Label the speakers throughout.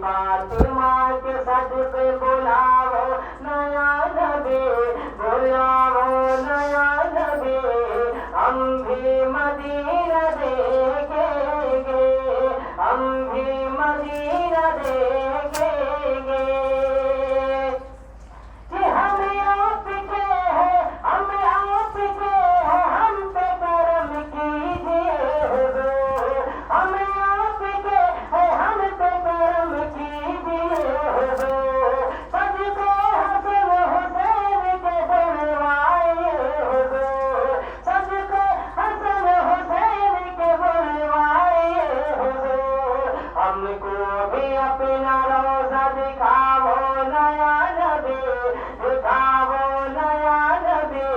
Speaker 1: फातिमा के सदके बुलाओ नया नबी, बुलाओ नया नबी, हम भी मदीना देखेंगे, हम भी मदीना देखेंगे। कि हमें आपके है, हमें आपके है, हम पे करम कीजिए गो, हमें आपके है, हम पे करम कीजिए गो। सदके हसन हुसैन के बुलवाए गो, सदके हसन हुसैन के बुलवाए गो। हमको भी अपना रोज़ा दिखाओ नया नबी, दिखाओ नया नबी,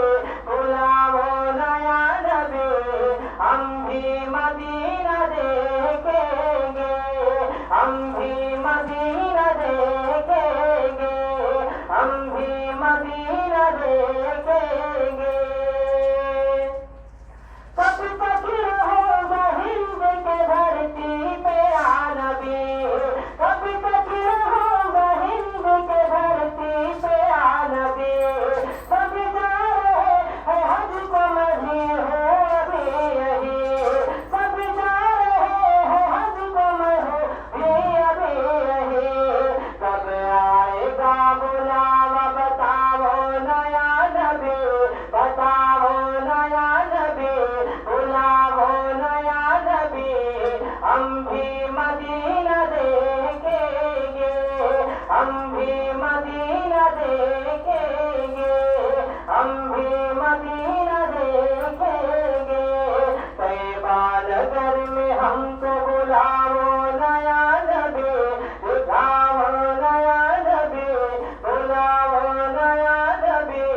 Speaker 1: बुलाओ नया नबी, हम भी मदीना देखेंगे, हम भी मदीना देखेंगे, हम भी मदीना देखेंगे। कब तक रहोगा हिंद के धरती पे आ नबी, कब तक रहोगा हिंद के धरती पे आ नबी। सब जा रहे हैं हज को मजी हो अभी यही, सब जा रहे हैं हज को मजी अभी यही। कब आएगा बुलावा बताओ नया नबी, बताओ नया नबी, बुलाओ नया नबी, हम भी मदीना देखेंगे, हम भी मदीना देखेंगे, हम भी मदीना देखेंगे। तैयबा नगर में हमको बुलाओ नया नबी, दिखाओ नया नबी, बुलाओ नया नबी,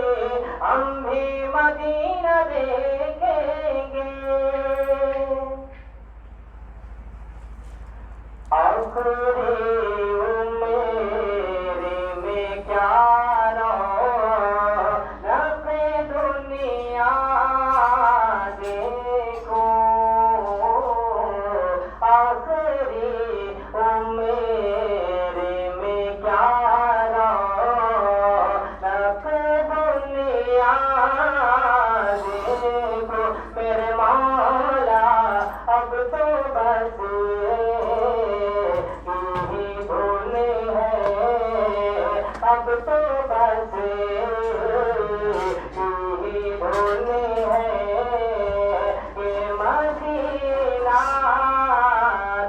Speaker 1: हम भी मदीना देखेंगे। आखिरी उम्र में क्या रौनक दुनिया देखो, आखिरी उम्र में क्या रौनक दुनिया देखो। मेरे मौला अब तो बस यही भूले हैं, अब तो बस यही भूले हैं। ये मदीना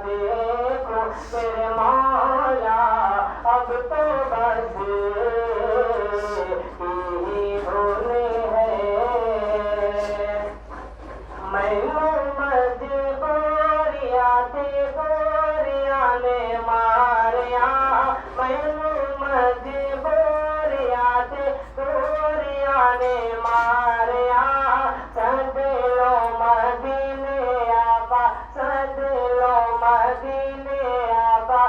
Speaker 1: देखो मेरे मौला, अब तो बस यही भूले हैं। मैनू मजबूरिया ते गोरिया ने मारिया, मैनू मजबूरिया ते गोरिया ने मारिया। सद लो मदीने आबा, सद लो मदीने आबा।